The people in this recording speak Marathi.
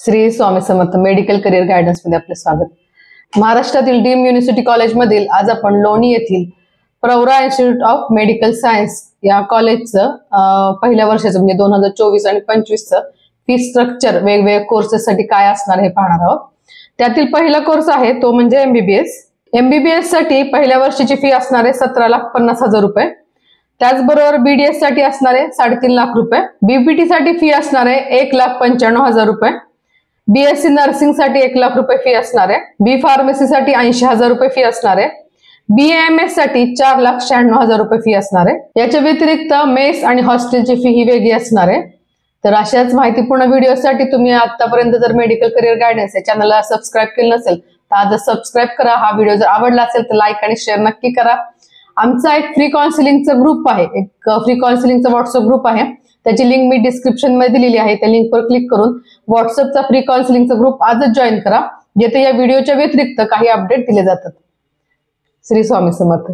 Shri Swami Samarth medical career guidance मध्ये आपले स्वागत। महाराष्ट्रातील डीम युनिव्हर्सिटी कॉलेजमधील आज आपण लोणी येथील Pravara institute of medical science या कॉलेजचं पहिल्या वर्षाचं म्हणजे 2024 आणि 25चं फी स्ट्रक्चर वेगवेगळ्या कोर्सेससाठी काय असणार हे पाहणार आहोत। त्यातील पहिला कोर्स आहे तो म्हणजे एमबीबीएस। एमबीबीएस साठी पहिल्या वर्षाची फी असणार आहे 17,50,000 रुपये। त्याचबरोबर बीडीएस साठी असणार आहे 3.5 लाख रुपये। बीपीटी साठी फी असणार आहे 1,95,000 रुपये। बीएससी नर्सिंग साठी 1 लाख रुपये फी असणार आहे। बी फार्मसी साठी 80,000 रुपये फी असणार आहे। बीएमएस साठी 4,96,000 रुपये फी असणार आहे। याच्या व्यतिरिक्त मेस आणि हॉस्टेलची फी ही वेगळी असणार आहे। तर अशाच माहितीपूर्ण व्हिडिओसाठी तुम्ही आतापर्यंत जर मेडिकल करिअर गायडन्स या चॅनलला सबस्क्राईब केलं नसेल तर आज सबस्क्राईब करा। हा व्हिडिओ जर आवडला असेल तर लाईक आणि शेअर नक्की करा। आमचा एक फ्री काउन्सिलिंगचा ग्रुप आहे, एक फ्री काउन्सिलिंगचा व्हॉट्सअप ग्रुप आहे, त्याची लिंक मी डिस्क्रिप्शन मध्ये दिलेली आहे। त्या लिंकवर क्लिक करून व्हॉट्सअपचा फ्री काउन्सिलिंगचा ग्रुप आजच जॉईन करा, जेथे या व्हिडिओच्या व्यतिरिक्त काही अपडेट दिले जातात। श्री स्वामी समर्थ।